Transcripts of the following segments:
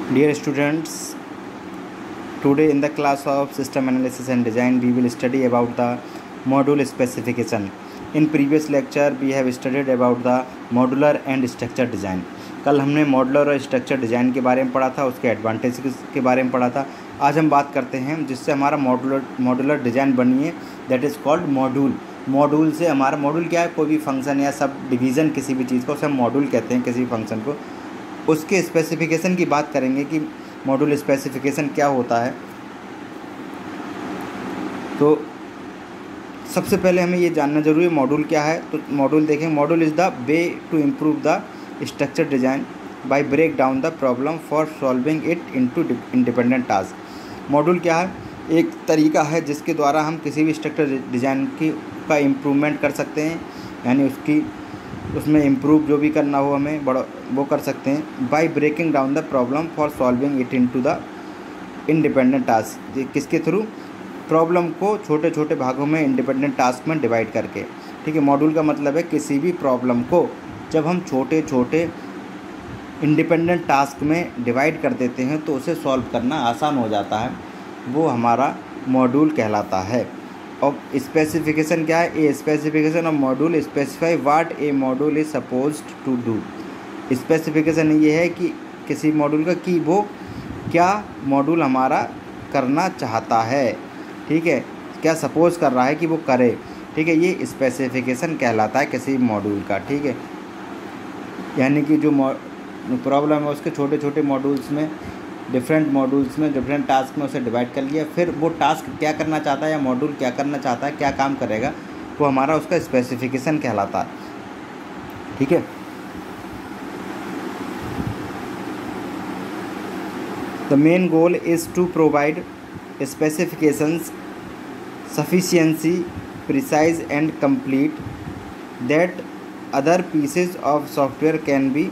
Dear students, today in the class of System Analysis and Design, we will study about the module specification. In previous lecture, we have studied about the modular and structure design. कल हमने modular और structure design के बारे में पढ़ा था, उसके advantage के बारे में पढ़ा था। आज हम बात करते हैं जिससे हमारा मॉडुलर डिज़ाइन बनी है, that is called module. Module से हमारा मॉड्यूल क्या है, कोई भी फंक्शन या सब डिवीज़न किसी भी चीज़ को उसे हम मॉड्यूल कहते हैं, किसी भी फंक्शन को। उसके स्पेसिफिकेशन की बात करेंगे कि मॉड्यूल स्पेसिफिकेशन क्या होता है। तो सबसे पहले हमें ये जानना जरूरी है मॉड्यूल क्या है। तो मॉड्यूल देखें, module is the way to improve the structure design by break down the problem for solving it into independent task. Module क्या है, एक तरीका है जिसके द्वारा हम किसी भी स्ट्रक्चर डिज़ाइन का इम्प्रूवमेंट कर सकते हैं, यानी उसमें इम्प्रूव जो भी करना हो हमें बड़ा वो कर सकते हैं। By breaking down the problem for solving it into the independent task, किसके थ्रू, प्रॉब्लम को छोटे छोटे भागों में इंडिपेंडेंट टास्क में डिवाइड करके। ठीक है, मॉड्यूल का मतलब है किसी भी प्रॉब्लम को जब हम छोटे छोटे इंडिपेंडेंट टास्क में डिवाइड कर देते हैं तो उसे सॉल्व करना आसान हो जाता है, वो हमारा मॉड्यूल कहलाता है। और स्पेसिफिकेशन क्या है, a specification of module specify what a module is supposed to do. Specification ये है कि किसी मॉड्यूल का कि वो क्या मॉड्यूल हमारा करना चाहता है, ठीक है, क्या सपोज कर रहा है कि वो करे। ठीक है, ये स्पेसिफिकेशन कहलाता है किसी मॉड्यूल का। ठीक है, यानी कि जो प्रॉब्लम है उसके छोटे छोटे मॉड्यूल्स में, डिफरेंट मॉड्यूल्स में, डिफरेंट टास्क में उसे डिवाइड कर लिया, फिर वो टास्क क्या करना चाहता है या मॉड्यूल क्या करना चाहता है, क्या काम करेगा, वो हमारा उसका स्पेसिफिकेशन कहलाता है। ठीक है, the main goal is to provide specifications sufficiency precise and complete that other pieces of software can be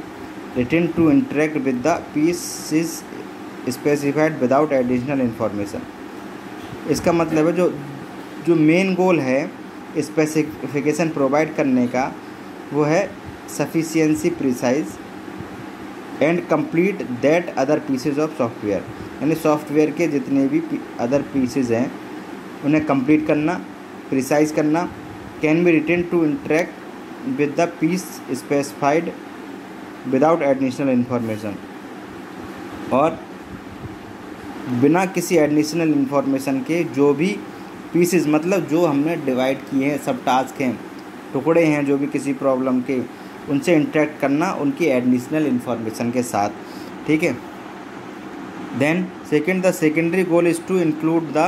written to interact with the pieces specified without additional information। इसका मतलब है जो मेन गोल है specification provide करने का वो है sufficiency, precise and complete that other pieces of software, यानी सॉफ्टवेयर के जितने भी अदर पीसेज हैं उन्हें कंप्लीट करना, प्रिसाइज करना। Can be written to interact with the piece specified without additional information, और बिना किसी एडिशनल इन्फॉर्मेशन के जो भी पीसेज, मतलब जो हमने डिवाइड किए हैं, सब टास्क हैं, टुकड़े हैं जो भी किसी प्रॉब्लम के, उनसे इंटरेक्ट करना उनकी एडिशनल इन्फॉर्मेशन के साथ। ठीक है, then second, the secondary goal is to include the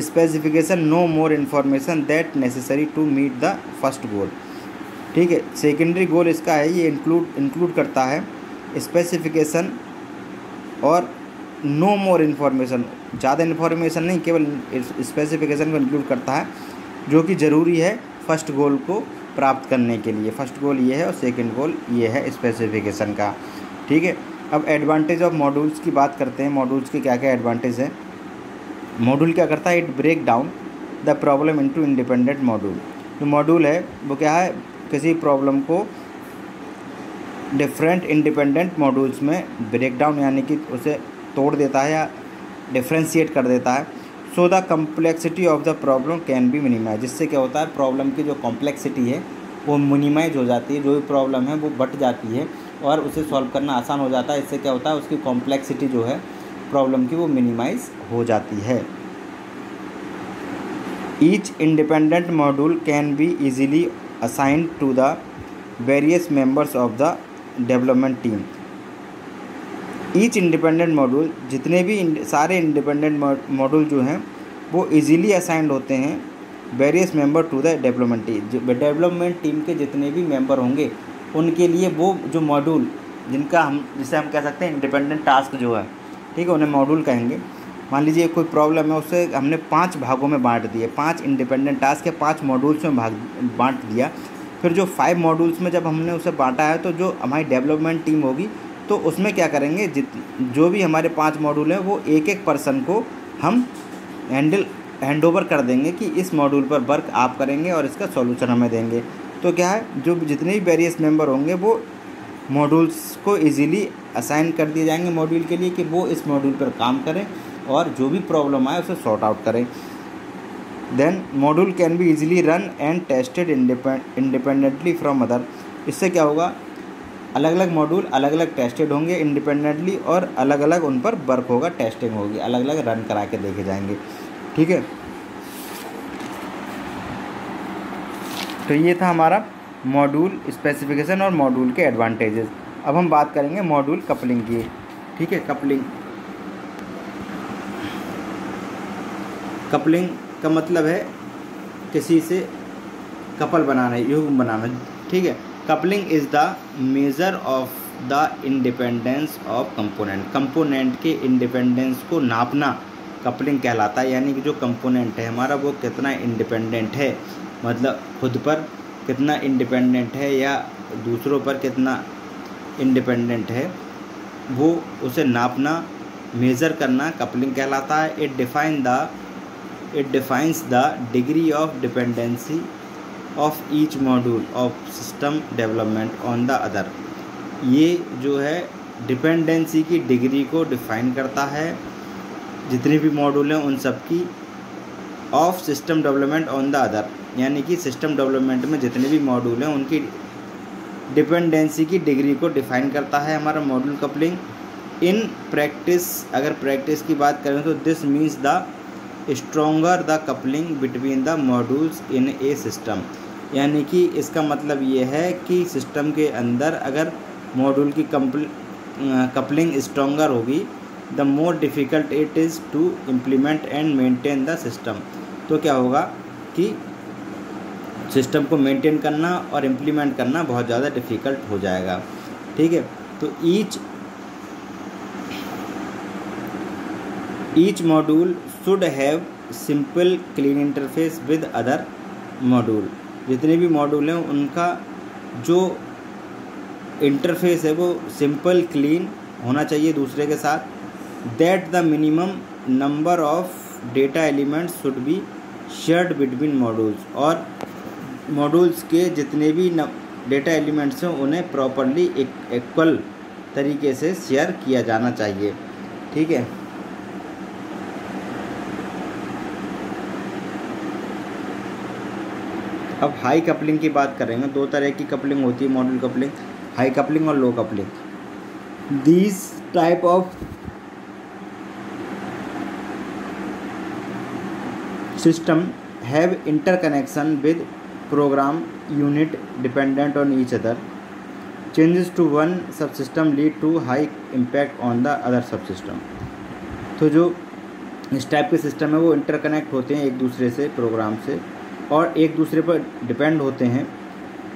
specification no more information that necessary to meet the first goal। ठीक है, सेकेंडरी गोल इसका है, ये इंक्लूड करता है स्पेसिफिकेशन और नो मोर इन्फॉर्मेशन, ज़्यादा इन्फॉर्मेशन नहीं, केवल स्पेसिफिकेशन को इंक्लूड करता है जो कि ज़रूरी है फर्स्ट गोल को प्राप्त करने के लिए। फर्स्ट गोल ये है और सेकेंड गोल ये है स्पेसिफिकेशन का। ठीक है, अब एडवांटेज ऑफ मॉड्यूल्स की बात करते हैं। मॉड्यूल्स के क्या क्या एडवांटेज हैं। मॉड्यूल क्या करता है, it break down the problem into independent module. जो मॉड्यूल है वो क्या है, किसी प्रॉब्लम को डिफरेंट इंडिपेंडेंट मॉड्यूल्स में ब्रेक डाउन, यानी कि उसे तोड़ देता है या डिफ्रेंशिएट कर देता है। So the complexity of the problem can be minimize, जिससे क्या होता है, प्रॉब्लम की जो कॉम्प्लेक्सिटी है वो मिनिमाइज हो जाती है, जो भी प्रॉब्लम है वो बढ़ जाती है और उसे सॉल्व करना आसान हो जाता है। इससे क्या होता है, उसकी कॉम्प्लेक्सिटी जो है प्रॉब्लम की वो मिनिमाइज हो जाती है। Each independent module can be easily assigned to the various members of the development team. Each independent module, जितने भी सारे इंडिपेंडेंट मॉड्यूल जो हैं वो इजीली असाइंड होते हैं various member to the development team. Development team के जितने भी मेंबर होंगे उनके लिए वो जो मॉड्यूल जिसे हम कह सकते हैं इंडिपेंडेंट टास्क जो है, ठीक है, उन्हें मॉड्यूल कहेंगे। मान लीजिए कोई प्रॉब्लम है, उसे हमने 5 भागों में बांट दिए, 5 इंडिपेंडेंट टास्क के 5 मॉड्यूल्स में बांट दिया। फिर जो 5 मॉड्यूल्स में जब हमने उसे बांटा है तो जो हमारी डेवलपमेंट टीम होगी तो उसमें क्या करेंगे, जो भी हमारे 5 मॉड्यूल हैं वो एक एक पर्सन को हम हैंड ओवर कर देंगे कि इस मॉड्यूल पर वर्क आप करेंगे और इसका सॉल्यूशन हमें देंगे। तो क्या है, जो जितने भी वेरियस मेंबर होंगे वो मॉड्यूल्स को इजीली असाइन कर दिए जाएंगे मॉड्यूल के लिए कि वो इस मॉड्यूल पर काम करें और जो भी प्रॉब्लम आए उसे सॉर्ट आउट करें। Then module can be easily run and tested independently from other. इससे क्या होगा, अलग अलग मॉड्यूल अलग अलग टेस्टेड होंगे इंडिपेंडेंटली और अलग अलग उन पर वर्क होगा, टेस्टिंग होगी, अलग अलग रन करा के देखे जाएंगे। ठीक है, तो ये था हमारा मॉड्यूल स्पेसिफिकेशन और मॉड्यूल के एडवांटेजेस। अब हम बात करेंगे मॉड्यूल कपलिंग की। ठीक है, कपलिंग का मतलब है किसी से कपल बनाना, युग्म बनाना। ठीक है, coupling is the measure of the independence of component के इंडिपेंडेंस को नापना कपलिंग कहलाता है। यानी कि जो कंपोनेंट है हमारा वो कितना इंडिपेंडेंट है, मतलब खुद पर कितना इंडिपेंडेंट है या दूसरों पर कितना इंडिपेंडेंट है, वो उसे नापना, मेज़र करना कपलिंग कहलाता है। It defines the degree of dependency of each module of system development on the other. ये जो है डिपेंडेंसी की डिग्री को डिफाइन करता है, जितने भी मॉड्यूल हैं उन सब की, of system development on the other, यानी कि सिस्टम डेवलपमेंट में जितने भी मॉड्यूल हैं उनकी डिपेंडेंसी की डिग्री को डिफाइन करता है हमारा मॉड्यूल कपलिंग। इन प्रैक्टिस, अगर प्रैक्टिस की बात करें तो this means the stronger the coupling between the modules in A system. यानी कि इसका मतलब ये है कि सिस्टम के अंदर अगर मॉड्यूल की कपलिंग स्ट्रोंगर होगी, the more difficult it is to implement and maintain the system. तो क्या होगा कि सिस्टम को मेंटेन करना और इम्प्लीमेंट करना बहुत ज़्यादा डिफ़िकल्ट हो जाएगा। ठीक है, तो each module should have simple clean interface with other module. जितने भी मॉड्यूल हैं उनका जो इंटरफेस है वो सिंपल क्लीन होना चाहिए दूसरे के साथ। That the minimum number of data elements should be shared between modules. और मॉड्यूल्स के जितने भी डेटा एलिमेंट्स हैं उन्हें प्रॉपरली इक्वल तरीके से शेयर किया जाना चाहिए। ठीक है, अब हाई कपलिंग की बात करेंगे। दो तरह की कपलिंग होती है मॉड्यूल कपलिंग, हाई कपलिंग और low coupling. These type of system have interconnection with program unit dependent on each other. Changes to one sub system lead to high impact on the other sub system. तो जो इस type के system है वो interconnect होते हैं एक दूसरे से, प्रोग्राम से, और एक दूसरे पर डिपेंड होते हैं।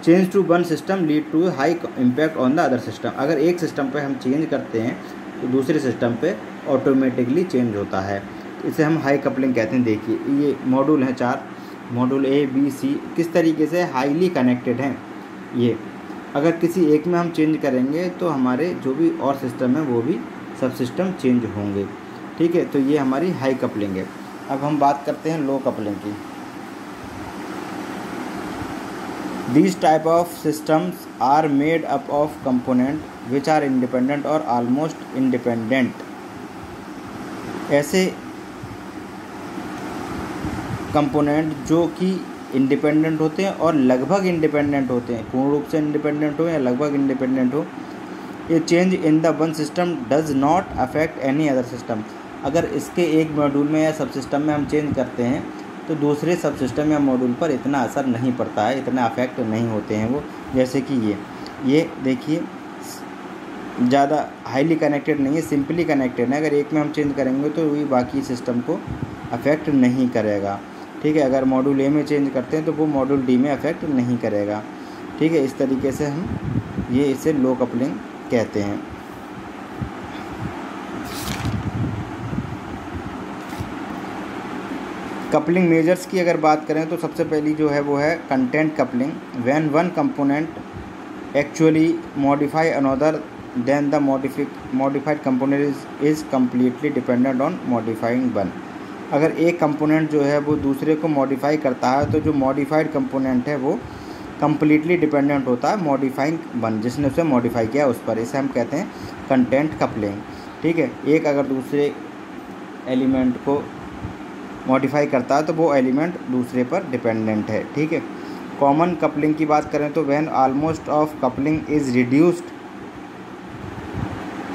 Change to one system lead to high impact on the other system. अगर एक सिस्टम पे हम चेंज करते हैं तो दूसरे सिस्टम पे ऑटोमेटिकली चेंज होता है, इसे हम हाई कपलिंग कहते हैं। देखिए ये मॉड्यूल हैं 4, मॉड्यूल ए बी सी किस तरीके से हाईली कनेक्टेड हैं। ये अगर किसी एक में हम चेंज करेंगे तो हमारे जो भी और सिस्टम है वो भी सब सिस्टम चेंज होंगे। ठीक है, तो ये हमारी हाई कपलिंग है। अब हम बात करते हैं लो कपलिंग की। These type of systems are made up of components which are independent or almost independent। ऐसे कंपोनेंट जो कि इंडिपेंडेंट होते हैं और लगभग इंडिपेंडेंट होते हैं, पूर्ण रूप से इंडिपेंडेंट हो या लगभग इंडिपेंडेंट हो। ये change in the one system does not affect any other system. अगर इसके एक मॉड्यूल में या सब सिस्टम में हम चेंज करते हैं तो दूसरे सब सिस्टम या मॉड्यूल पर इतना असर नहीं पड़ता है, इतना अफेक्ट नहीं होते हैं वो। जैसे कि ये देखिए ज़्यादा हाईली कनेक्टेड नहीं है, सिंपली कनेक्टेड है। अगर एक में हम चेंज करेंगे तो ये बाकी सिस्टम को अफेक्ट नहीं करेगा। ठीक है, अगर मॉड्यूल ए में चेंज करते हैं तो वो मॉड्यूल डी में अफेक्ट नहीं करेगा। ठीक है, इस तरीके से हम इसे लो कपलिंग कहते हैं। कपलिंग मेजर्स की अगर बात करें तो सबसे पहली जो है वो है content coupling. When one component actually modify another then the modified component is completely dependent on modifying one. अगर एक कंपोनेंट जो है वो दूसरे को मॉडिफाई करता है तो जो मॉडिफाइड कंपोनेंट है वो कम्प्लीटली डिपेंडेंट होता है मॉडिफाइंग वन, जिसने उसे मॉडिफाई किया उस पर, इसे हम कहते हैं कंटेंट कपलिंग। ठीक है, एक अगर दूसरे एलिमेंट को मॉडिफाई करता है तो वो एलिमेंट दूसरे पर डिपेंडेंट है। ठीक है, कॉमन कपलिंग की बात करें तो when almost of coupling is reduced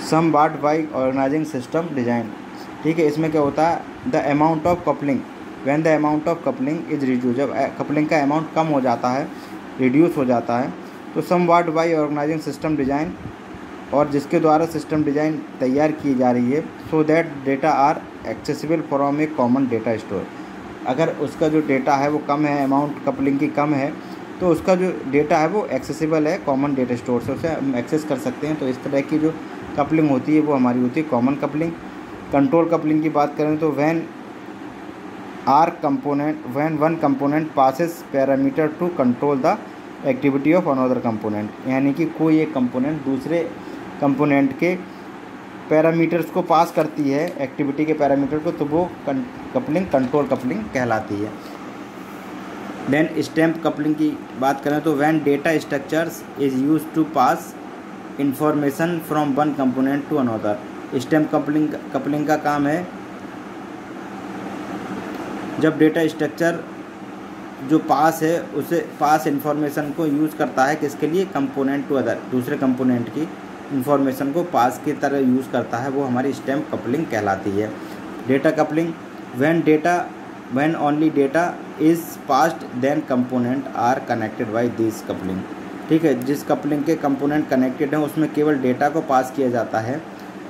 somewhat by organizing system design. ठीक है, इसमें क्या होता है, the amount of coupling when the amount of coupling is reduce, जब कपलिंग का अमाउंट कम हो जाता है, रिड्यूस हो जाता है, तो somewhat by organizing system design, और जिसके द्वारा सिस्टम डिजाइन तैयार की जा रही है, so that data are accessible from a common data store. अगर उसका जो डेटा है वो कम है, अमाउंट कपलिंग की कम है, तो उसका जो डेटा है वो एक्सेसिबल है कॉमन डेटा स्टोर से, उसे हम एक्सेस कर सकते हैं। तो इस तरह की जो कपलिंग होती है वो हमारी होती है कॉमन कपलिंग। कंट्रोल कपलिंग की बात करें तो when one component passes parameter to control the activity of another component, यानी कि कोई एक कंपोनेंट दूसरे कंपोनेंट के पैरामीटर्स को पास करती है, एक्टिविटी के पैरामीटर को, तो वो कपलिंग कंट्रोल कपलिंग कहलाती है। देन स्टैम्प कपलिंग की बात करें तो when data structures is use to pass information from one component to another. Stamp coupling का काम है जब डेटा स्ट्रक्चर जो पास है उसे पास इंफॉर्मेशन को यूज़ करता है, किसके लिए, कंपोनेंट टू अदर, दूसरे कंपोनेंट की इंफॉर्मेशन को पास की तरह यूज़ करता है, वो हमारी स्टैम्प कपलिंग कहलाती है। Data coupling when only data is passed then component are connected by this coupling. ठीक है, जिस कपलिंग के कंपोनेंट कनेक्टेड हैं उसमें केवल डेटा को पास किया जाता है,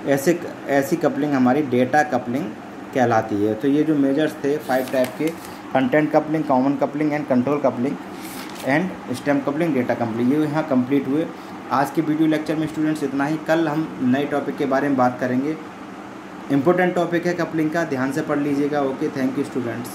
ऐसी कपलिंग हमारी डेटा कपलिंग कहलाती है। तो ये जो मेजर्स थे 5 टाइप के, content coupling, common coupling and control coupling and stamp coupling, data coupling, ये यहाँ कंप्लीट हुए। आज के वीडियो लेक्चर में स्टूडेंट्स इतना ही। कल हम नए टॉपिक के बारे में बात करेंगे। इंपॉर्टेंट टॉपिक है कपलिंग का, ध्यान से पढ़ लीजिएगा। Okay, thank you students.